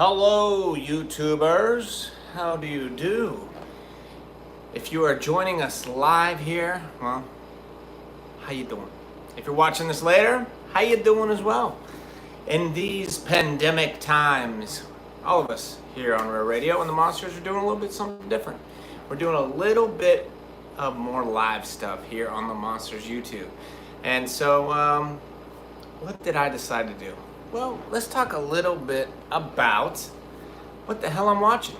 Hello, YouTubers. How do you do? If you are joining us live here, well, how you doing? If you're watching this later, how you doing as well? In these pandemic times, all of us here on Rare Radio and the Monsters are doing a little bit something different. We're doing a little bit of more live stuff here on the Monsters YouTube. And so, what did I decide to do? Well, let's talk a little bit about what the hell I'm watching.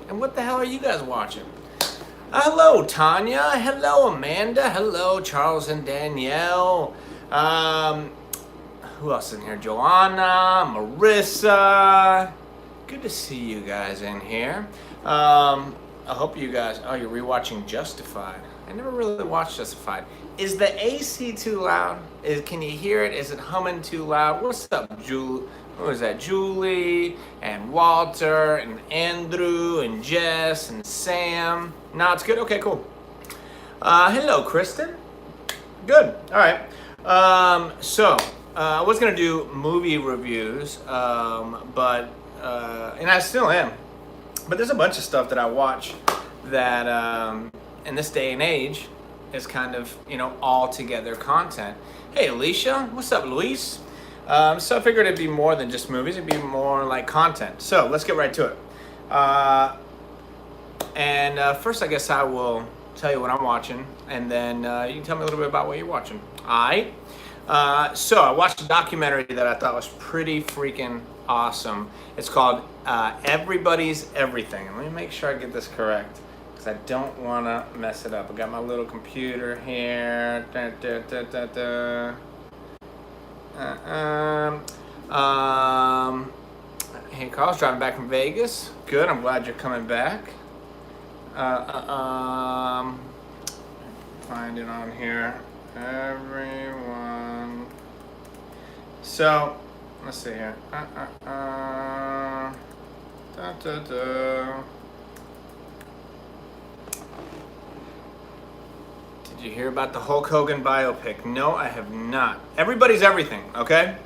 And what the hell are you guys watching? Hello, Tanya. Hello, Amanda. Hello, Charles and Danielle. Who else in here? Joanna, Marissa. Good to see you guys in here. I hope you guys... Oh, you're rewatching Justified. I never really watched Justified. Is the AC too loud? Can you hear it? Is it humming too loud? What's up, Julie? Who is that? Julie and Walter and Andrew and Jess and Sam. No, it's good? Okay, cool. Hello, Kristen. Good. All right. I was going to do movie reviews, but I still am. But there's a bunch of stuff that I watch that in this day and age is kind of, all together content. Hey, Alicia. What's up, Luis? So I figured it'd be more than just movies. It'd be more like content. So let's get right to it. First, I guess I will tell you what I'm watching, and then you can tell me a little bit about what you're watching. All right. So I watched a documentary that I thought was pretty freaking awesome. It's called Everybody's Everything. And let me make sure I get this correct, because I don't want to mess it up. I got my little computer here. Hey, Carl's driving back from Vegas. Good, I'm glad you're coming back. Find it on here. Everyone. So, let's see here. Did you hear about the Hulk Hogan biopic? No, I have not. Everybody's Everything, okay?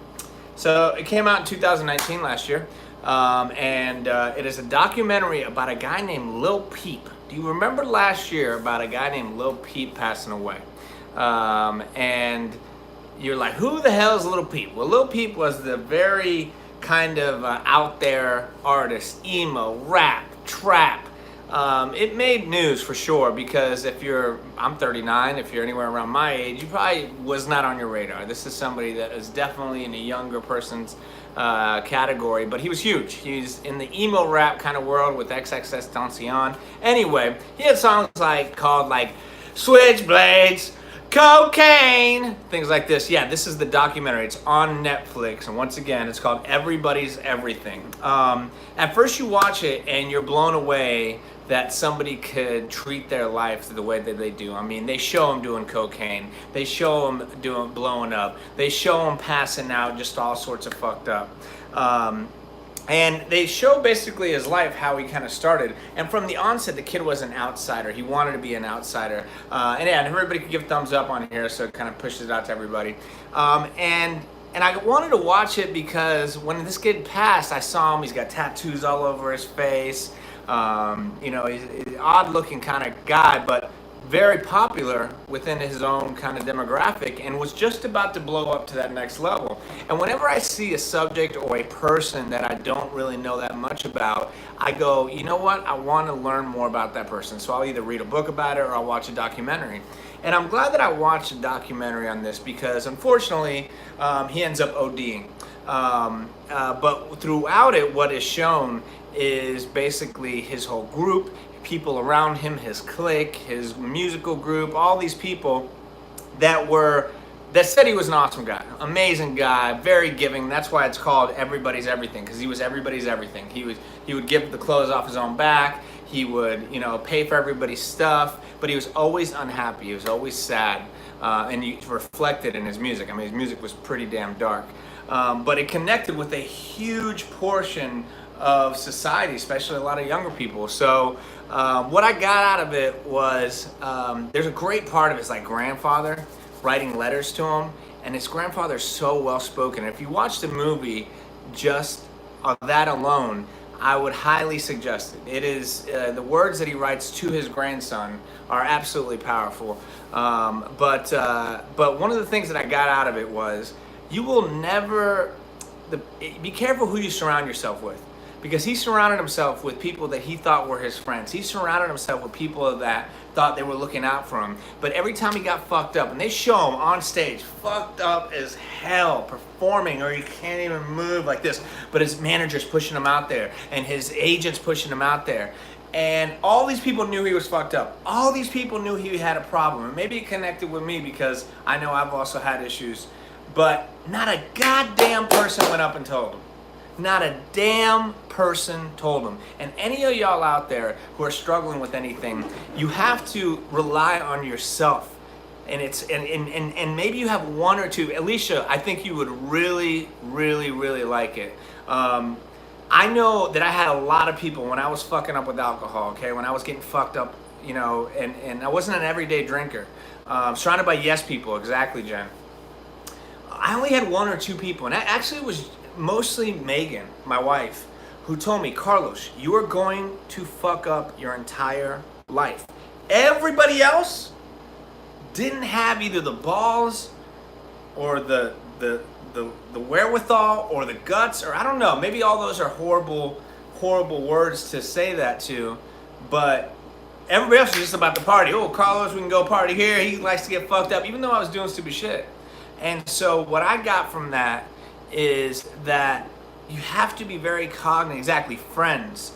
So it came out in 2019, last year, and it is a documentary about a guy named Lil Peep. Do you remember last year about a guy named Lil Peep passing away? And you're like, who the hell is Lil Peep? Well, Lil Peep was the very kind of out there artist, emo, rap, trap. It made news for sure, because I'm 39, if you're anywhere around my age, you probably was not on your radar. This is somebody that is definitely in a younger person's category, but he was huge. He's in the emo rap kind of world with XXXTentacion. Anyway, he had songs called Switchblades, Cocaine, things like this. Yeah, this is the documentary. It's on Netflix, and once again, it's called Everybody's Everything. At first you watch it and you're blown away that somebody could treat their life the way that they do. I mean, they show them doing cocaine. They show them blowing up. They show them passing out, just all sorts of fucked up. And they show basically his life, how he kind of started. And from the onset, the kid was an outsider. He wanted to be an outsider. And everybody could give thumbs up on here, so it kind of pushes it out to everybody. And I wanted to watch it because when this kid passed, I saw him. He's got tattoos all over his face. He's an odd-looking kind of guy, but very popular within his own kind of demographic, and was just about to blow up to that next level. And whenever I see a subject or a person that I don't really know that much about, I go, you know what? I want to learn more about that person. So I'll either read a book about it or I'll watch a documentary. And I'm glad that I watched a documentary on this, because unfortunately, he ends up ODing. But throughout it, what is shown is basically his whole group, people around him, his clique, his musical group, all these people that said he was an awesome guy, amazing guy, very giving. That's why it's called Everybody's Everything, because he was everybody's everything. He would give the clothes off his own back. He would, pay for everybody's stuff, but he was always unhappy. He was always sad, and he reflected in his music. I mean, his music was pretty damn dark, but it connected with a huge portion of society, especially a lot of younger people. So what I got out of it was there's a great part of his grandfather writing letters to him, and his grandfather's so well spoken. If you watch the movie, just that alone, I would highly suggest it. It is the words that he writes to his grandson are absolutely powerful. But one of the things that I got out of it was you will never be careful who you surround yourself with, because he surrounded himself with people that he thought were his friends. He surrounded himself with people that thought they were looking out for him. But every time he got fucked up, and they show him on stage fucked up as hell performing, or he can't even move like this, but his manager's pushing him out there and his agent's pushing him out there, and all these people knew he was fucked up. All these people knew he had a problem, and maybe it connected with me because I know I've also had issues, but not a goddamn person went up and told him. Not a damn person told him. And any of y'all out there who are struggling with anything, you have to rely on yourself. And and maybe you have one or two. Alicia, I think you would really, really, really like it. I know that I had a lot of people when I was fucking up with alcohol, okay? When I was getting fucked up, you know, and I wasn't an everyday drinker. Surrounded by yes people, exactly, Jen. I only had one or two people, and I actually was mostly Megan, my wife, who told me, Carlos, you are going to fuck up your entire life. Everybody else didn't have either the balls or the wherewithal or the guts, or I don't know, maybe all those are horrible words to say that to, but everybody else was just about to party. Oh, Carlos, we can go party here. He likes to get fucked up, even though I was doing stupid shit. And so what I got from that is that you have to be very cognizant, exactly, friends.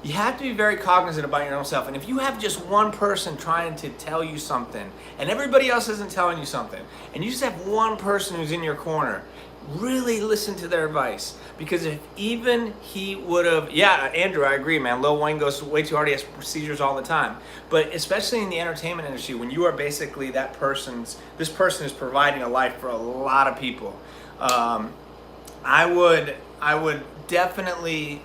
You have to be very cognizant about your own self. And if you have just one person trying to tell you something and everybody else isn't telling you something, and you just have one person who's in your corner, really listen to their advice. Because if even he would have, yeah, Andrew, I agree, man. Lil Wayne goes way too hard. He has procedures all the time. But especially in the entertainment industry, when you are basically this person is providing a life for a lot of people. I would definitely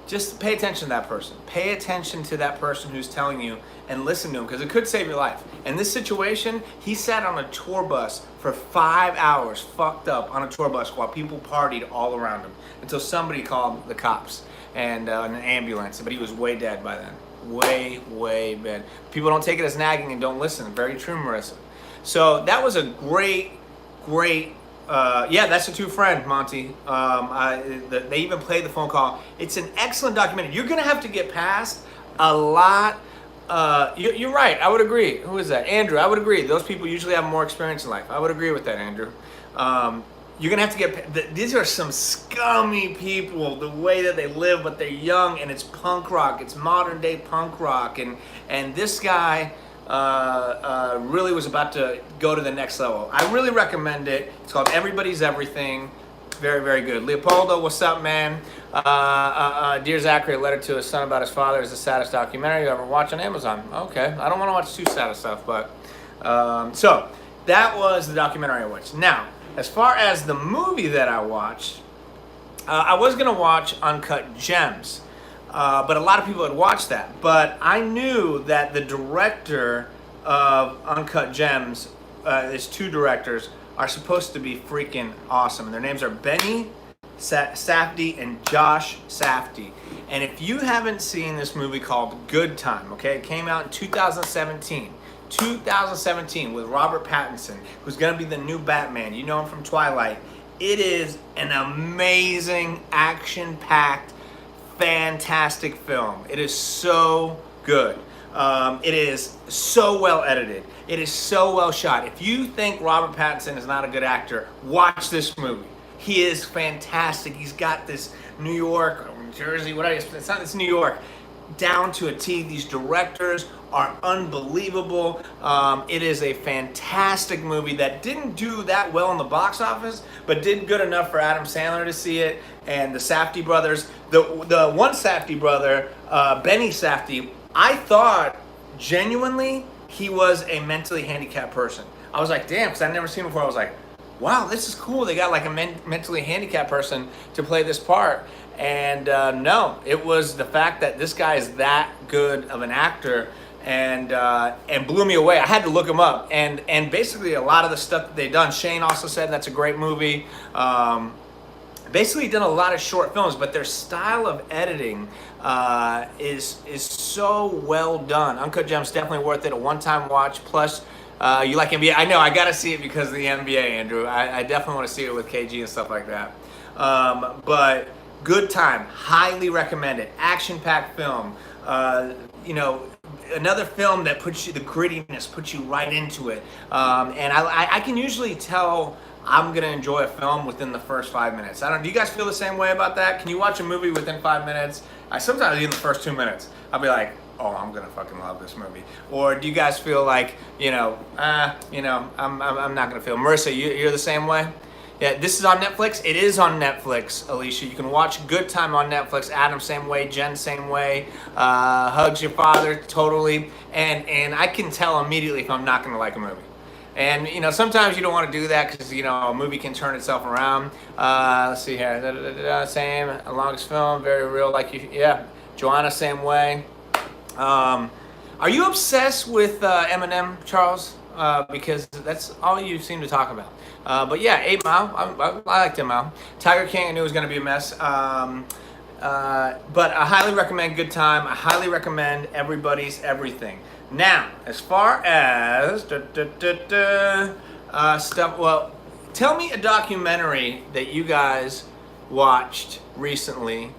just pay attention to that person. Pay attention to that person who's telling you and listen to him, because it could save your life. In this situation, he sat on a tour bus for 5 hours, fucked up on a tour bus while people partied all around him until somebody called the cops and an ambulance. But he was way dead by then. Way dead. People don't take it as nagging and don't listen. Very true, Marissa. So that was a great yeah, that's a true friend, Monty. They even played the phone call. It's an excellent documentary. You're going to have to get past a lot. You're right. I would agree. Who is that? Andrew, I would agree. Those people usually have more experience in life. I would agree with that, Andrew. You're going to have to get... These are some scummy people, the way that they live, but they're young, and it's punk rock. It's modern day punk rock. And this guy... really was about to go to the next level. I really recommend it. It's called Everybody's Everything. Very, very good. Leopoldo, what's up, man? Dear Zachary, a letter to his son about his father is the saddest documentary you ever watch on Amazon. Okay, I don't want to watch too sad stuff, but so that was the documentary I watched. Now, as far as the movie that I watched, I was gonna watch Uncut Gems. But a lot of people had watched that. But I knew that the director of Uncut Gems, there's two directors, are supposed to be freaking awesome. And their names are Benny Safdie and Josh Safdie. And if you haven't seen this movie called Good Time, okay, it came out in 2017. 2017 with Robert Pattinson, who's going to be the new Batman. You know him from Twilight. It is an amazing, action-packed, fantastic film. It is so good. It is so well edited. It is so well shot. If you think Robert Pattinson is not a good actor, watch this movie. He is fantastic. He's got this New York, or New Jersey, whatever. It's New York, down to a T. These directors are unbelievable. It is a fantastic movie that didn't do that well in the box office, but did good enough for Adam Sandler to see it. And the Safdie brothers, the one Safdie brother, Benny Safdie, I thought genuinely he was a mentally handicapped person. I was like, damn, because I'd never seen him before. I was like, wow, this is cool. They got like a mentally handicapped person to play this part. And no, it was the fact that this guy is that good of an actor, and blew me away. I had to look him up, and basically a lot of the stuff that they've done. Shane also said that's a great movie. basically done a lot of short films, but their style of editing is so well done. Uncut Gems, definitely worth it. A one-time watch. Plus, you like NBA? I know I gotta see it because of the NBA, Andrew. I definitely want to see it with KG and stuff like that. But good time. Highly recommend it. Action-packed film. You know, another film that puts you, the grittiness puts you right into it. And I can usually tell I'm gonna enjoy a film within the first 5 minutes. I don't. Do you guys feel the same way about that? Can you watch a movie within 5 minutes? I sometimes even the first 2 minutes, I'll be like, oh, I'm gonna fucking love this movie. Or do you guys feel like, I'm not gonna feel? Marissa, you're the same way? Yeah, this is on Netflix. It is on Netflix, Alicia. You can watch Good Time on Netflix. Adam, same way. Jen, same way. Hugs Your Father, totally. And I can tell immediately if I'm not gonna like a movie. And sometimes you don't want to do that because a movie can turn itself around. Let's see here. Same, longest film, very real, like you. Yeah, Joanna, same way. Are you obsessed with Eminem, Charles? Because that's all you seem to talk about. But yeah, 8 Mile. I liked 8 Mile. Tiger King, I knew it was going to be a mess. But I highly recommend Good Time. I highly recommend Everybody's Everything. Now, as far as stuff, well, tell me a documentary that you guys watched recently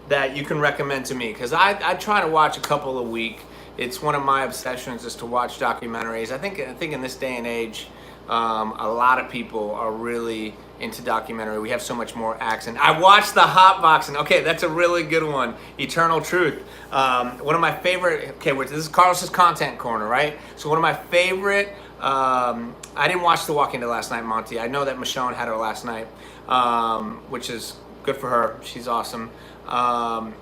that you can recommend to me, because I try to watch a couple a week. It's one of my obsessions is to watch documentaries. I think in this day and age, a lot of people are really into documentary. We have so much more accent. I watched the hot boxing. Okay, that's a really good one. Eternal Truth. One of my favorite. Okay, this is Carlos's content corner, right? So one of my favorite. I didn't watch The Walking Dead last night, Monty. I know that Michonne had her last night, which is good for her. She's awesome. Hot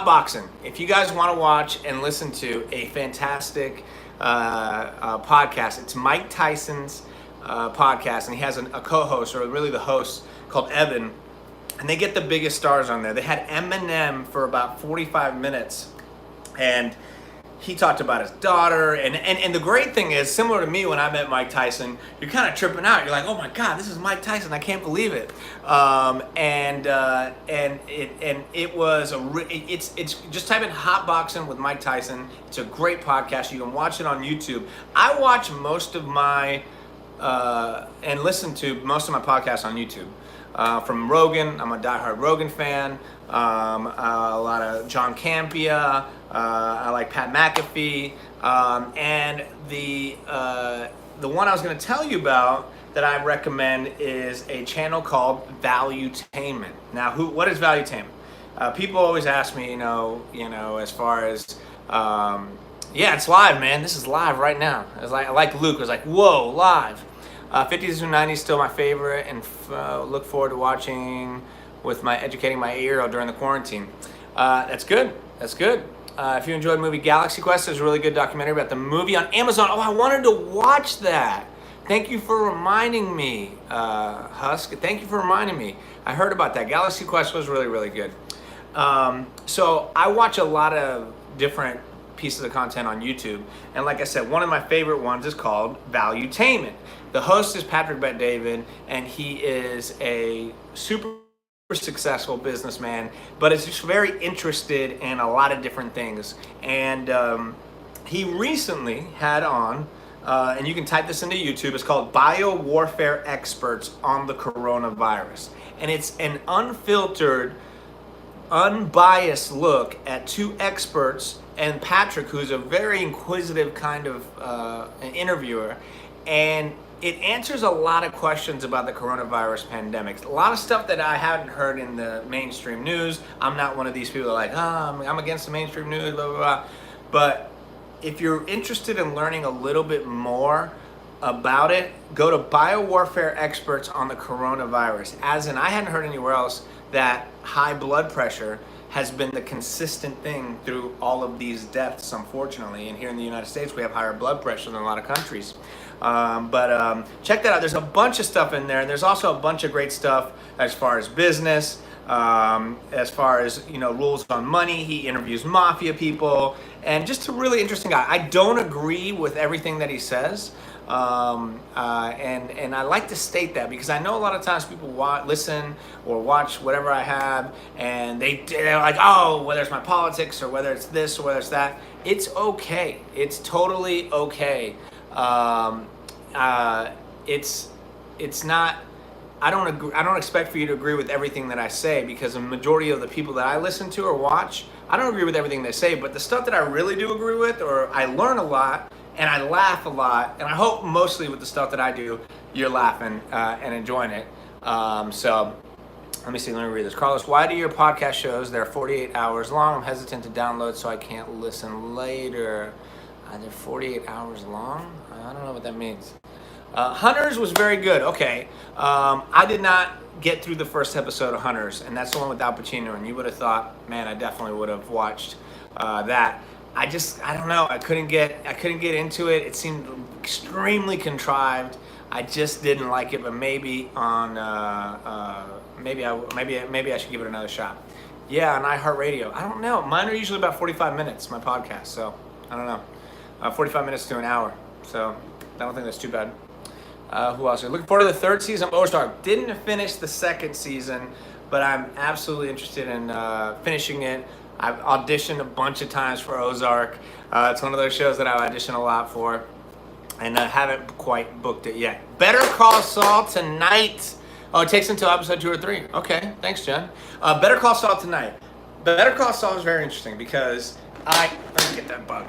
boxing. If you guys want to watch and listen to a fantastic podcast, it's Mike Tyson's podcast, and he has a co-host, or really the host, called Evan, and they get the biggest stars on there. They had Eminem for about 45 minutes, and he talked about his daughter, and the great thing is, similar to me when I met Mike Tyson, you're kind of tripping out. You're like, oh my God, this is Mike Tyson. I can't believe it. It was it's just type in hot boxing with Mike Tyson. It's a great podcast. You can watch it on YouTube. I watch most of my and listen to most of my podcasts on YouTube. From Rogan, I'm a diehard Rogan fan. A lot of John Campea. I like Pat McAfee. And the one I was going to tell you about that I recommend is a channel called Valuetainment. Now, what is Valuetainment? People always ask me, as far as, yeah, it's live, man. This is live right now. I like Luke. I was like, whoa, live. 50s through 90s still my favorite, and look forward to watching with educating my 8-year-old during the quarantine. That's good. That's good. If you enjoyed the movie Galaxy Quest, there's a really good documentary about the movie on Amazon. Oh, I wanted to watch that. Thank you for reminding me, Husk. Thank you for reminding me. I heard about that. Galaxy Quest was really, really good. So I watch a lot of different pieces of content on YouTube, and like I said, one of my favorite ones is called Valuetainment. The host is Patrick Bet-David, and he is a super successful businessman, but is just very interested in a lot of different things. And he recently had on, and you can type this into YouTube, it's called Biowarfare Experts on the Coronavirus. And it's an unfiltered, unbiased look at two experts and Patrick, who's a very inquisitive kind of an interviewer, and it answers a lot of questions about the coronavirus pandemic. A lot of stuff that I hadn't heard in the mainstream news. I'm not one of these people that are like, I'm against the mainstream news, blah, blah, blah. But if you're interested in learning a little bit more about it, go to Biowarfare Experts on the Coronavirus. As in, I hadn't heard anywhere else that high blood pressure has been the consistent thing through all of these deaths, unfortunately. And here in the United States, we have higher blood pressure than a lot of countries. But check that out. There's a bunch of stuff in there, and there's also a bunch of great stuff as far as business, as far as rules on money. He interviews mafia people, and just a really interesting guy. I don't agree with everything that he says, And I like to state that because I know a lot of times people listen or watch whatever I have, and they're like, oh, whether it's my politics or whether it's this or whether it's that, it's okay. It's totally okay. It's not. I don't agree. I don't expect for you to agree with everything that I say because the majority of the people that I listen to or watch, I don't agree with everything they say. But the stuff that I really do agree with, or I learn a lot and I laugh a lot, and I hope mostly with the stuff that I do, you're laughing and enjoying it. So let me see. Let me read this. Carlos, why do your podcast shows they're 48 hours long? I'm hesitant to download, so I can't listen later. They're 48 hours long. I don't know what that means. Hunters was very good. Okay. I did not get through the first episode of Hunters, and that's the one with Al Pacino, and you would have thought, man, I definitely would have watched that. I don't know. I couldn't get into it. It seemed extremely contrived. I just didn't like it, but maybe on maybe I should give it another shot. Yeah, on iHeartRadio. I don't know. Mine are usually about 45 minutes, my podcast, so I don't know. 45 minutes to an hour. So I don't think that's too bad. Who else? Looking forward to the third season of Ozark. Didn't finish the second season, but I'm absolutely interested in finishing it. I've auditioned a bunch of times for Ozark. It's one of those shows that I audition a lot for, and I haven't quite booked it yet. Better Call Saul tonight. Oh, it takes until episode 2 or 3. Okay, thanks, Jen. Better Call Saul tonight. Better Call Saul is very interesting because let me get that bug.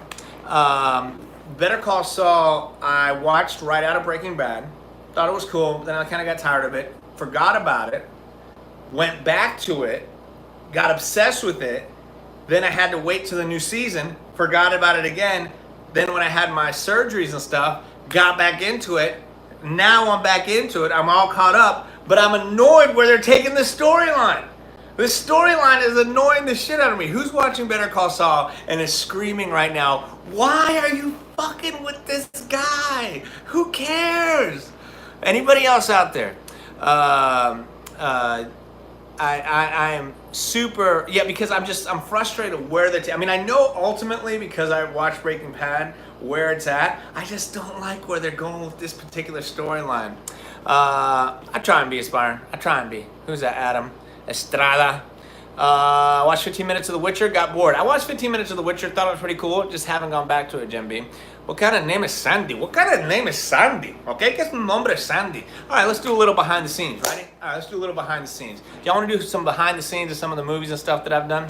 Better Call Saul, I watched right out of Breaking Bad. Thought it was cool, then I kind of got tired of it. Forgot about it. Went back to it. Got obsessed with it. Then I had to wait till the new season. Forgot about it again. Then when I had my surgeries and stuff, got back into it. Now I'm back into it. I'm all caught up. But I'm annoyed where they're taking the storyline. The storyline is annoying the shit out of me. Who's watching Better Call Saul and is screaming right now, why are you fucking with this guy? Who cares? Anybody else out there? I am super, because I'm frustrated where I mean, I know ultimately because I watched Breaking Bad where it's at. I just don't like where they're going with this particular storyline. I try and be aspiring. I try and be. Who's that? Adam Estrada. Watched 15 minutes of The Witcher, got bored. I watched 15 minutes of The Witcher, thought it was pretty cool, just haven't gone back to it, Jim B. What kind of name is Sandy? Okay, ¿Qué es mi nombre Sandy? All right, let's do a little behind the scenes, ready? All right, let's do a little behind the scenes. Do y'all want to do some behind the scenes of some of the movies and stuff that I've done?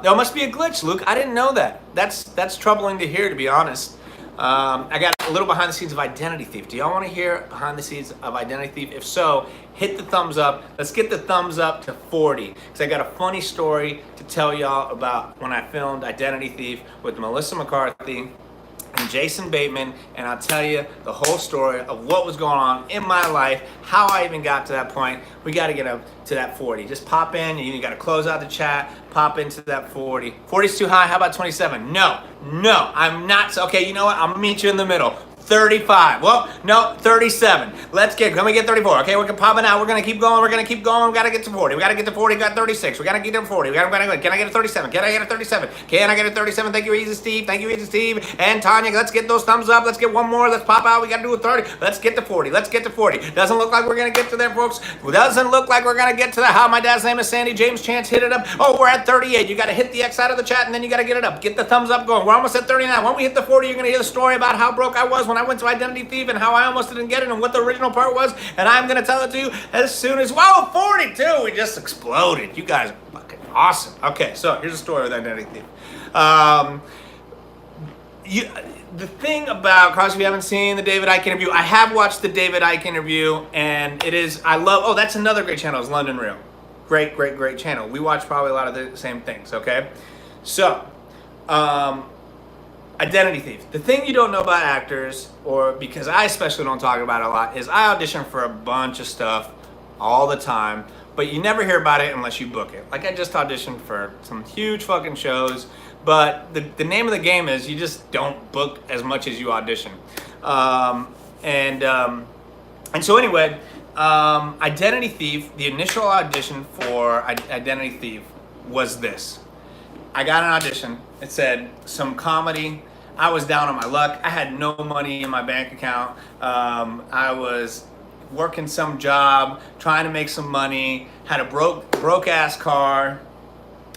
There must be a glitch, Luke. I didn't know that. That's troubling to hear, to be honest. I got a little behind the scenes of Identity Thief. Do y'all want to hear behind the scenes of Identity Thief? If so, hit the thumbs up. Let's get the thumbs up to 40. Because I got a funny story to tell y'all about when I filmed Identity Thief with Melissa McCarthy and Jason Bateman, and I'll tell you the whole story of what was going on in my life, how I even got to that point. We got to get up to that 40. Just pop in, you got to close out the chat, pop into that 40. 40's too high, how about 27? No, I'm not, okay, you know what, I'm gonna meet you in the middle. 35. Well, no, 37. Can we get 34? Okay, we're popping out. We're going to keep going. We got to get to 40. We got to get to 40. We got 36. We got to get to 40. Can I get a 37? Can I get a 37? Can I get a 37? Thank you, Easy Steve. And Tanya, let's get those thumbs up. Let's get one more. Let's pop out. We got to do a 30. Let's get to 40. Doesn't look like we're going to get to there, folks. Doesn't look like we're going to get to that. How my dad's name is Sandy. James Chance, hit it up. Oh, we're at 38. You got to hit the X out of the chat, and then you got to get it up. Get the thumbs up going. We're almost at 39. When we hit the 40, you're going to hear the story about how broke I was when I went to Identity Thief and how I almost didn't get it and what the original part was, and I'm going to tell it to you as soon as, 42, we just exploded. You guys are fucking awesome. Okay, so here's a story with Identity Thief. The thing about, Carlos, if you haven't seen the David Icke interview, I have watched the David Icke interview, and that's another great channel, is London Real. Great channel. We watch probably a lot of the same things, okay? So, Identity Thief. The thing you don't know about actors, or because I especially don't talk about it a lot, is I audition for a bunch of stuff all the time, but you never hear about it unless you book it. Like I just auditioned for some huge fucking shows, but the name of the game is you just don't book as much as you audition. And so anyway, Identity Thief, the initial audition for Identity Thief was this. I got an audition. It said some comedy. I was down on my luck. I had no money in my bank account. I was working some job, trying to make some money, had a broke ass car.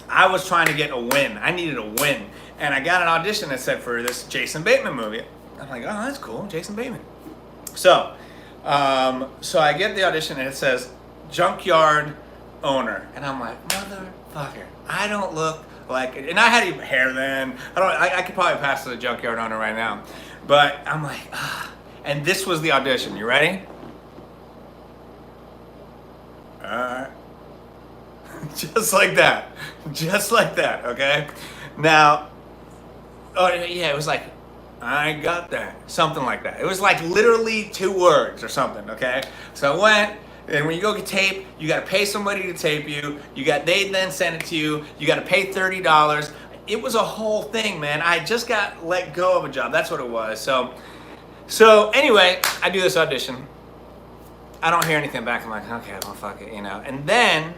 I was trying to get a win. I needed a win. And I got an audition that said for this Jason Bateman movie. I'm like, oh, that's cool, Jason Bateman. So I get the audition and it says junkyard owner. And I'm like, motherfucker, I don't look like, and I had even hair then. I could probably pass as a junkyard owner right now. But I'm like, and this was the audition. You ready? Alright. Just like that. Just like that, okay? Now, oh yeah, it was like, I got that. Something like that. It was like literally 2 words or something, okay? So I went, and when you go get tape, you gotta pay somebody to tape you. They then send it to you. You gotta pay $30. It was a whole thing, man. I just got let go of a job. That's what it was. So anyway, I do this audition. I don't hear anything back. I'm like, okay, well, fuck it, you know. And then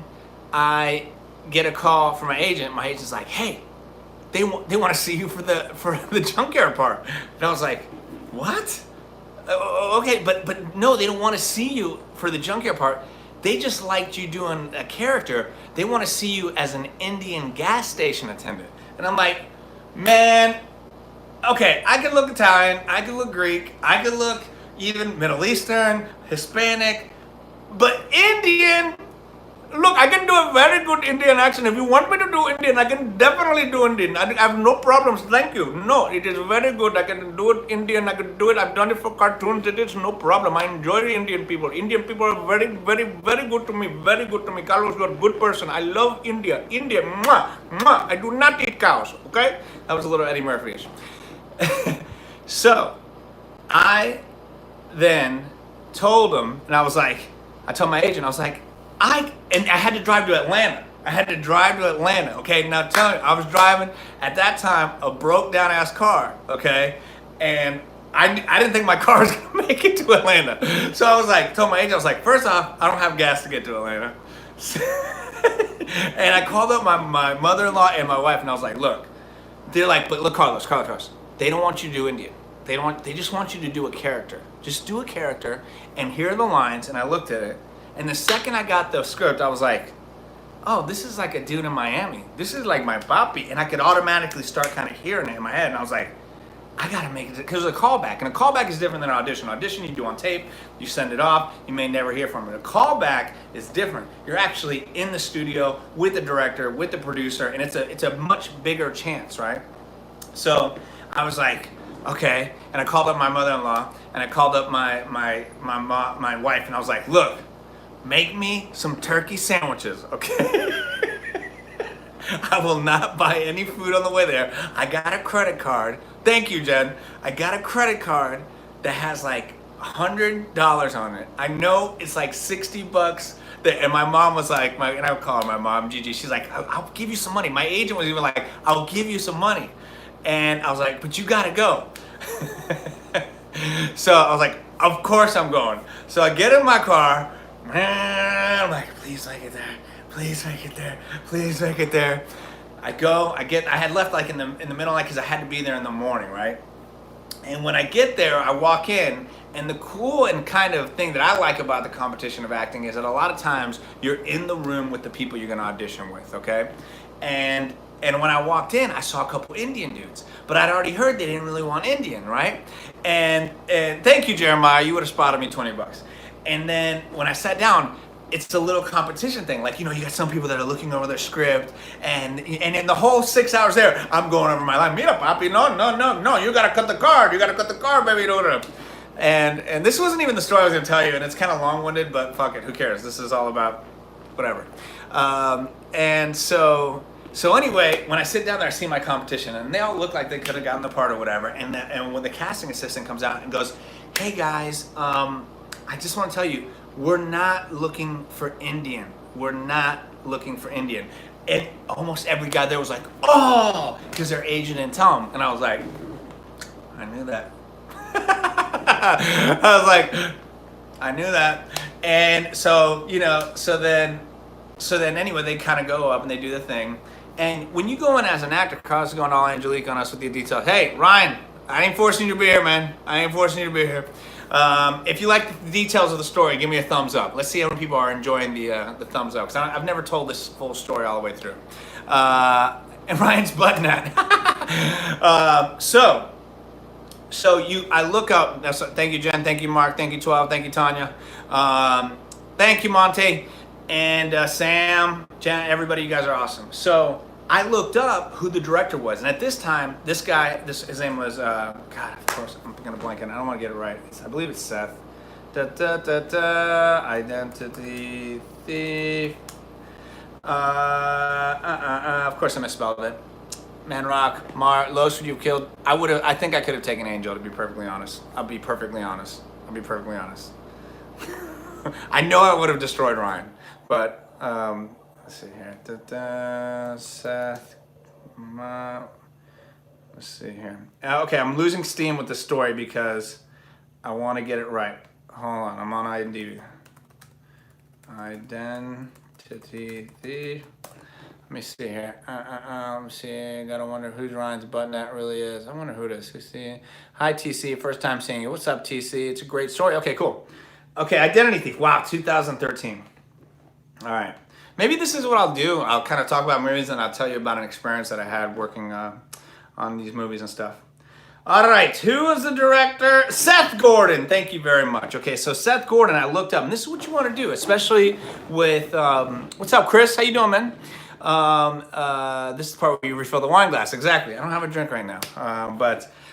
I get a call from my agent. My agent's like, hey, they want to see you for the junkyard part. And I was like, what? Okay, but no, they don't want to see you for the junkyard part. They just liked you doing a character. They want to see you as an Indian gas station attendant. And I'm like, man, okay, I could look Italian, I could look Greek, I could look even Middle Eastern, Hispanic, but Indian, look, I can do a very good Indian accent. If you want me to do Indian, I can definitely do Indian. I have no problems, thank you. No, it is very good. I can do it Indian, I can do it. I've done it for cartoons, it is no problem. I enjoy Indian people. Indian people are very, very, very good to me. Very good to me. Carlos, you're a good person. I love India. India, mwah, mwah. I do not eat cows, okay? That was a little Eddie Murphy-ish. So, I then told him, and I told my agent, I was like, I had to drive to Atlanta. Okay, now tell me, I was driving at that time a broke down ass car, okay, and I didn't think my car was gonna make it to Atlanta. So I was like, told my agent, I was like, first off, I don't have gas to get to Atlanta. And I called up my mother-in-law and my wife, and I was like, look, they're like, but look, Carlos, they don't want you to do Indian. They just want you to do a character. Just do a character, and here are the lines. And I looked at it, and the second I got the script, I was like, oh, this is like a dude in Miami. This is like my papi. And I could automatically start kind of hearing it in my head. And I was like, I gotta make it, because it's a callback. And a callback is different than an audition. Audition you do on tape, you send it off, you may never hear from it. A callback is different. You're actually in the studio with the director, with the producer, and it's a much bigger chance, right? So I was like, okay, and I called up my mother-in-law, and I called up my wife, and I was like, look, make me some turkey sandwiches, okay? I will not buy any food on the way there. I got a credit card. Thank you, Jen. I got a credit card that has like $100 on it. I know it's like $60. And my mom was like, and I would call her my mom, Gigi. She's like, I'll give you some money. My agent was even like, I'll give you some money. And I was like, but you gotta go. So I was like, of course I'm going. So I get in my car, man, I'm like, please make it there. Please make it there. Please make it there. I had left like in the middle, like, because I had to be there in the morning, right? And when I get there, I walk in, and the cool and kind of thing that I like about the competition of acting is that a lot of times you're in the room with the people you're gonna audition with, okay? And when I walked in, I saw a couple Indian dudes, but I'd already heard they didn't really want Indian, right? And thank you, Jeremiah, you would have spotted me $20. And then when I sat down, it's a little competition thing. Like, you know, you got some people that are looking over their script, and in the whole 6 hours there, I'm going over my line. Mira, papi, no, you gotta cut the card. You gotta cut the card, baby. And this wasn't even the story I was gonna tell you, and it's kind of long-winded, but fuck it, who cares? This is all about whatever. And so anyway, when I sit down there, I see my competition, and they all look like they could have gotten the part or whatever. And when the casting assistant comes out and goes, hey guys, I just want to tell you, we're not looking for Indian. We're not looking for Indian. And almost every guy there was like, oh, because their agent didn't tell them. And I was like, I knew that. I was like, I knew that. And so, you know, so then anyway, they kind of go up and they do the thing. And when you go in as an actor, Carlos is going all Angelique on us with the details. Hey, Ryan, I ain't forcing you to be here, man. I ain't forcing you to be here. If you like the details of the story, give me a thumbs up. Let's see how many people are enjoying the thumbs up. Because I've never told this full story all the way through. And Ryan's button that. I look up. Thank you, Jen. Thank you, Mark. Thank you, 12. Thank you, Tanya. Thank you, Monte. And Sam, Jen, everybody, you guys are awesome. So I looked up who the director was. And at this time, this guy, his name was, God, of course, I'm going to blank on it. I don't want to get it right. I believe it's Seth. Identity thief. Of course I misspelled it. Man Rock, Los would you have killed? I think I could have taken Angel, to be perfectly honest. I'll be perfectly honest. I know I would have destroyed Ryan, but let's see here. Seth, let's see here. Okay, I'm losing steam with the story because I want to get it right. Hold on, I'm on ID. Identity thief. Let me see here. Let me see. I gotta wonder who's Ryan's button that really is. I wonder who it is. Hi, TC. First time seeing you. What's up, TC? It's a great story. Okay, cool. Okay, Identity Thief. Wow, 2013. All right. Maybe this is what I'll do. I'll kind of talk about movies and I'll tell you about an experience that I had working on these movies and stuff. All right, who is the director? Seth Gordon. Thank you very much. Okay, so Seth Gordon, I looked up, and this is what you want to do, especially with, what's up, Chris? How you doing, man? This is the part where you refill the wine glass. Exactly. I don't have a drink right now.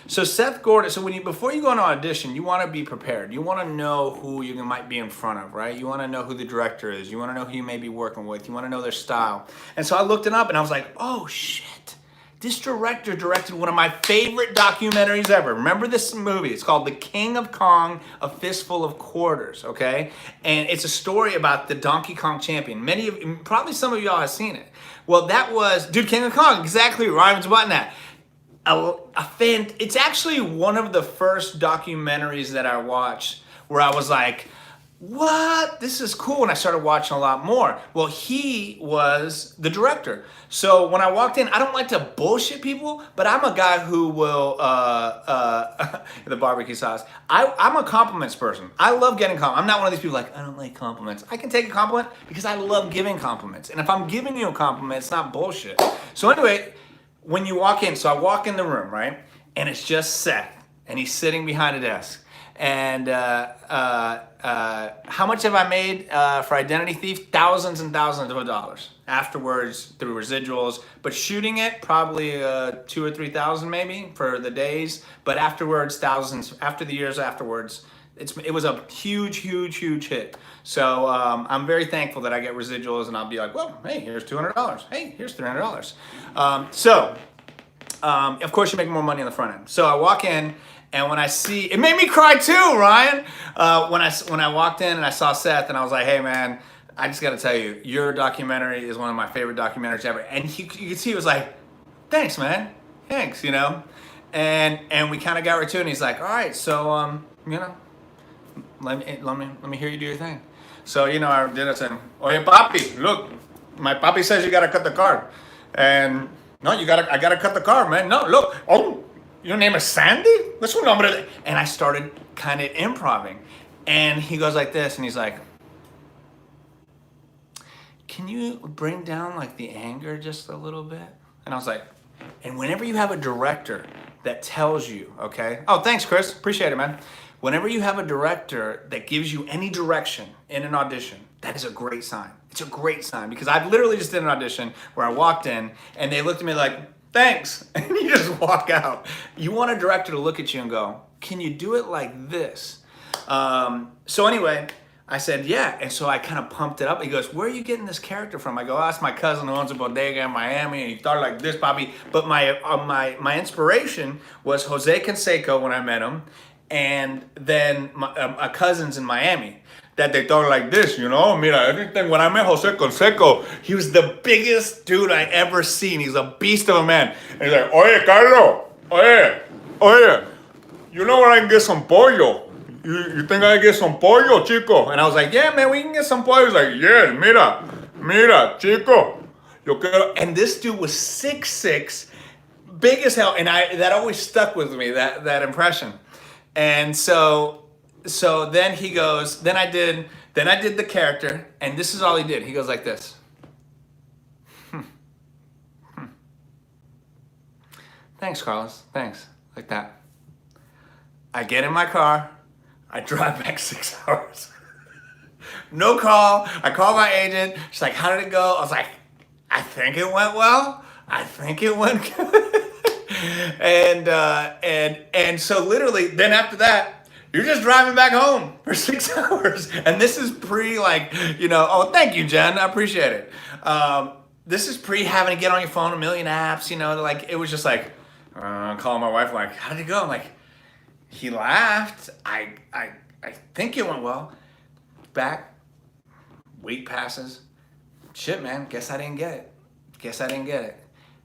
So Seth Gordon, so before you go on an audition, you want to be prepared. You want to know who you might be in front of, right? You want to know who the director is. You want to know who you may be working with. You want to know their style. And so I looked it up, and I was like, oh, shit. This director directed one of my favorite documentaries ever. Remember this movie? It's called The King of Kong, A Fistful of Quarters, okay? And it's a story about the Donkey Kong champion. Probably some of y'all have seen it. Well, that was, dude, King of Kong, exactly, Ryan's button that. It's actually one of the first documentaries that I watched where I was like, what? This is cool. And I started watching a lot more. Well, he was the director. So when I walked in, I don't like to bullshit people, but I'm a guy who will, the barbecue sauce. I'm a compliments person. I love getting compliments. I'm not one of these people like, I don't like compliments. I can take a compliment because I love giving compliments. And if I'm giving you a compliment, it's not bullshit. So anyway, when you walk in, so I walk in the room, right? And it's just Seth, and he's sitting behind a desk. And how much have I made for Identity Thief? Thousands and thousands of dollars. Afterwards, through residuals, but shooting it probably 2,000 or 3,000 maybe for the days. But afterwards, thousands. After the years afterwards, it was a huge, huge, huge hit. So I'm very thankful that I get residuals, and I'll be like, well, hey, here's $200. Hey, here's $300. Of course, you make more money on the front end. So I walk in. And when I see, it made me cry too, Ryan. When I walked in and I saw Seth, and I was like, hey man, I just gotta tell you, your documentary is one of my favorite documentaries ever. And you could see he was like, thanks man, thanks, you know? And we kind of got right to it, and he's like, all right, so, you know, let me hear you do your thing. So, you know, I did it, and, oye papi, look, my papi says you gotta cut the card. And no, I gotta cut the card, man. No, look, oh. Your name is Sandy? What's your number? And I started kind of improvising. And he goes like this, and he's like, can you bring down like the anger just a little bit? And I was like, and whenever you have a director that tells you, okay? Oh, thanks, Chris. Appreciate it, man. Whenever you have a director that gives you any direction in an audition, that is a great sign. It's a great sign, because I've literally just did an audition where I walked in and they looked at me like, thanks, and you just walk out. You want a director to look at you and go, can you do it like this? So anyway, I said, yeah, and so I kind of pumped it up. He goes, where are you getting this character from? I go, oh, it's my cousin who owns a bodega in Miami, and he started like this, Bobby. But my inspiration was Jose Canseco when I met him, and then my cousins in Miami. That they talk like this, you know? Mira, everything. When I met Jose Canseco, he was the biggest dude I ever seen. He's a beast of a man. And he's like, oye, Carlos, oye, you know where I can get some pollo? You think I can get some pollo, chico? And I was like, yeah, man, we can get some pollo. He's like, yeah, mira, chico. Yo quiero. And this dude was 6'6", big as hell, and that always stuck with me, that impression. And so then he goes, then I did the character, and this is all he did. He goes like this. Thanks, Carlos. Thanks. Like that. I get in my car. I drive back 6 hours. No call. I call my agent. She's like, how did it go? I was like, I think it went well. I think it went good. and so literally, then after that, you're just driving back home for 6 hours. And this is pre oh, thank you, Jen. I appreciate it. This is pre having to get on your phone, a million apps, like it was just like, calling my wife, like, how did it go? I'm like, he laughed. I think it went well. Back, week passes. Shit, man, guess I didn't get it.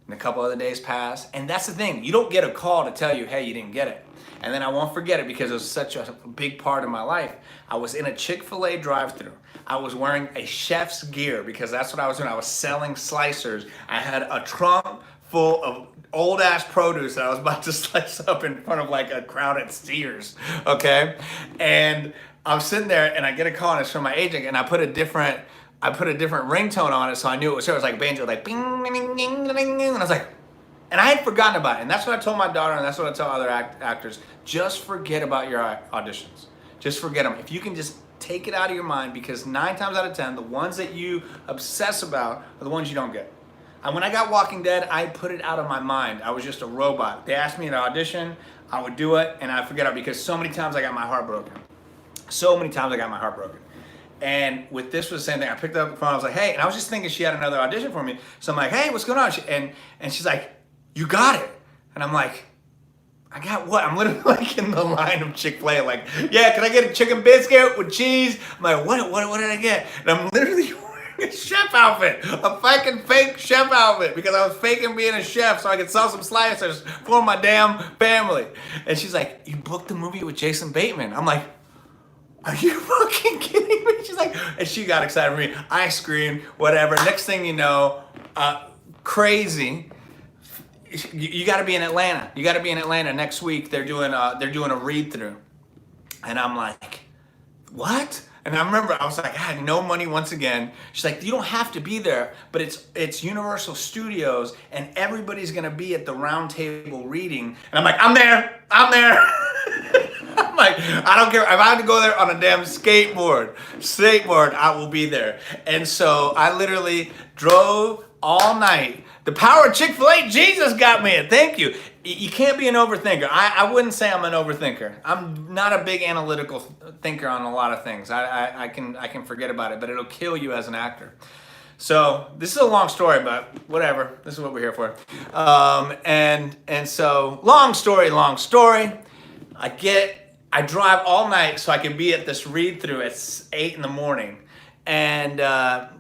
And a couple other days pass. And that's the thing. You don't get a call to tell you, hey, you didn't get it. And then I won't forget it because it was such a big part of my life. I was in a Chick-fil-A drive-thru. I was wearing a chef's gear because that's what I was doing. I was selling slicers. I had a trunk full of old ass produce that I was about to slice up in front of like a crowd at Sears, okay? And I'm sitting there and I get a call and it's from my agent, and I put a different ringtone on it, so I knew it was her. It was like a banjo, like bing, ding, ding, ding, ding, and I was like, and I had forgotten about it. And that's what I told my daughter, and that's what I tell other actors. Just forget about your auditions. Just forget them. If you can just take it out of your mind, because 9 times out of 10, the ones that you obsess about are the ones you don't get. And when I got Walking Dead, I put it out of my mind. I was just a robot. They asked me to audition, I would do it, and I forget it because so many times I got my heart broken. And with this was the same thing. I picked up the phone, I was like, hey, and I was just thinking she had another audition for me. So I'm like, hey, what's going on? And she's like, you got it. And I'm like, I got what? I'm literally like in the line of Chick-fil-A, like, yeah, can I get a chicken biscuit with cheese? I'm like, what did I get? And I'm literally wearing a chef outfit, a fucking fake chef outfit, because I was faking being a chef so I could sell some slicers for my damn family. And she's like, you booked the movie with Jason Bateman. I'm like, are you fucking kidding me? She's like, and she got excited for me. I screamed, whatever. Next thing you know, crazy. You got to be in Atlanta. You got to be in Atlanta next week. They're doing a read through, and I'm like, what? And I remember I was like, I had no money once again. She's like, you don't have to be there, but it's Universal Studios, and everybody's gonna be at the round table reading. And I'm like, I'm there. I'm like, I don't care. If I have to go there on a damn skateboard, I will be there. And so I literally drove all night. The power of Chick-fil-A, Jesus got me. Thank you. You can't be an overthinker. I wouldn't say I'm an overthinker. I'm not a big analytical thinker on a lot of things. I can forget about it, but it'll kill you as an actor. So this is a long story, but whatever. This is what we're here for. And so long story. I drive all night so I can be at this read through at 8 in the morning, and I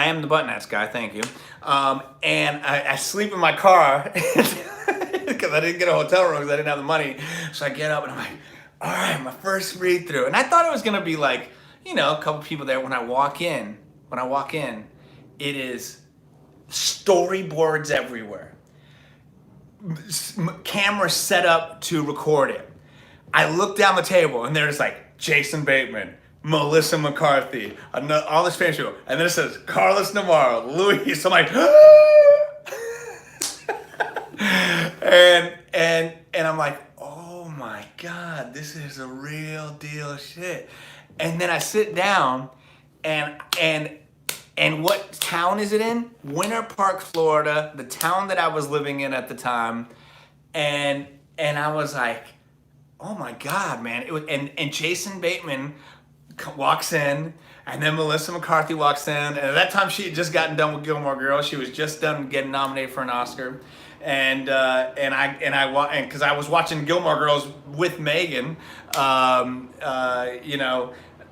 am the button ass guy. Thank you. And I sleep in my car because I didn't get a hotel room because I didn't have the money. So I get up and I'm like, all right, my first read through. And I thought it was gonna be like, a couple people there. When I walk in, it is storyboards everywhere. Cameras set up to record it. I look down the table and there's like Jason Bateman, Melissa McCarthy, all this famous people, and then it says Carlos Navarro, Luis. I'm like, and I'm like, oh my God, this is a real deal shit. And then I sit down, and what town is it in? Winter Park, Florida, the town that I was living in at the time, and I was like, oh my God, man! It was, and Jason Bateman walks in, and then Melissa McCarthy walks in, and at that time she had just gotten done with Gilmore Girls. She was just done getting nominated for an Oscar, and because I was watching Gilmore Girls with Megan,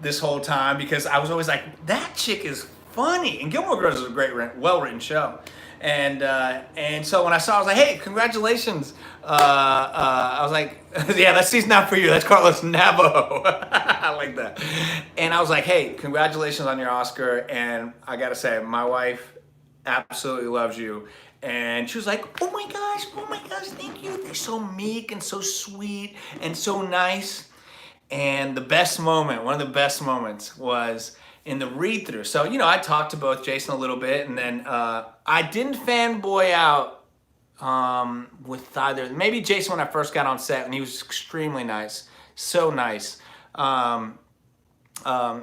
this whole time, because I was always like, that chick is funny, and Gilmore Girls is a great, well-written show. And so when I saw, I was like, hey, congratulations. I was like, yeah, that season's not for you. That's Carlos Navo. I like that. And I was like, hey, congratulations on your Oscar. And I got to say, my wife absolutely loves you. And she was like, oh my gosh, thank you. They're so meek and so sweet and so nice. And the best moment, one of the best moments was in the read through. So, I talked to both Jason a little bit, and then I didn't fanboy out with either. Maybe Jason when I first got on set, and he was extremely nice. So nice.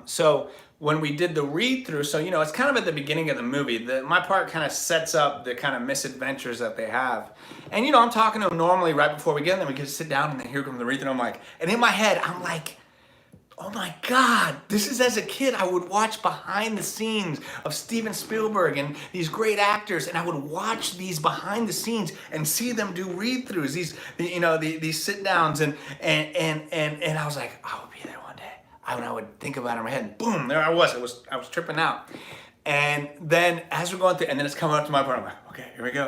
So when we did the read through, so it's kind of at the beginning of the movie. My part kind of sets up the kind of misadventures that they have, and I'm talking to them normally right before we get in, then we get to sit down, and then here comes the read through. I'm like, and in my head, I'm like, oh my God, this is as a kid, I would watch behind the scenes of Steven Spielberg and these great actors, and I would watch these behind the scenes and see them do read-throughs, these sit-downs, and I was like, I will be there one day. I would think about it in my head, and boom, there I was. I was tripping out. And then as we're going through, and then it's coming up to my part, I'm like, okay, here we go.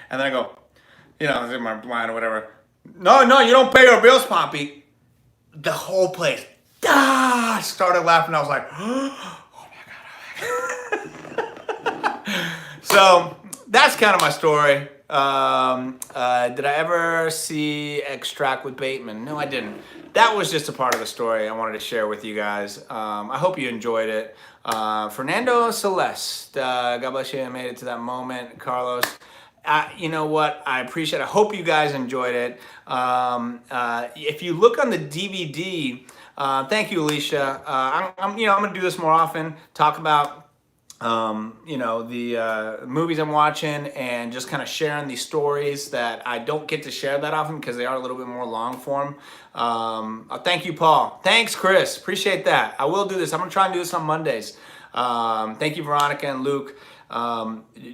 And then I go, it's in my mind or whatever. No, you don't pay your bills, Poppy. The whole place started laughing. I was like, oh my God. So that's kind of my story. Did I ever see Extract with Bateman? No, I didn't. That was just a part of the story I wanted to share with you guys. I hope you enjoyed it. Fernando Celeste, God bless you, I made it to that moment. Carlos, you know what? I appreciate it. I hope you guys enjoyed it. If you look on the DVD, thank you, Alicia. I'm going to do this more often. Talk about, the movies I'm watching and just kind of sharing these stories that I don't get to share that often because they are a little bit more long form. Thank you, Paul. Thanks, Chris. Appreciate that. I will do this. I'm going to try and do this on Mondays. Thank you, Veronica and Luke.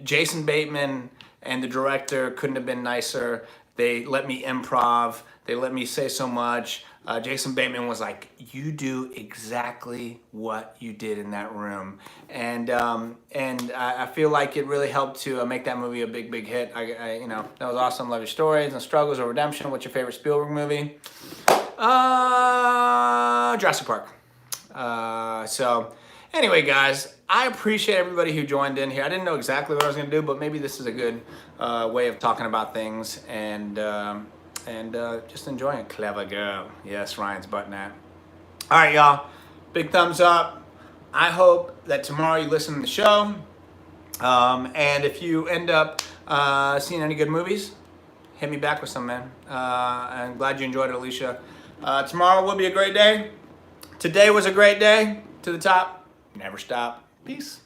Jason Bateman and the director couldn't have been nicer. They let me improv. They let me say so much. Jason Bateman was like, you do exactly what you did in that room. And I feel like it really helped to make that movie a big hit. That was awesome. Love your stories and struggles or redemption. What's your favorite Spielberg movie? Jurassic Park. So anyway, guys, I appreciate everybody who joined in here. I didn't know exactly what I was going to do, but maybe this is a good way of talking about things and just enjoying it. Clever girl. Yes, Ryan's button that. All right, y'all. Big thumbs up. I hope that tomorrow you listen to the show. And if you end up seeing any good movies, hit me back with some, man. I'm glad you enjoyed it, Alicia. Tomorrow will be a great day. Today was a great day. To the top. Never stop. Peace.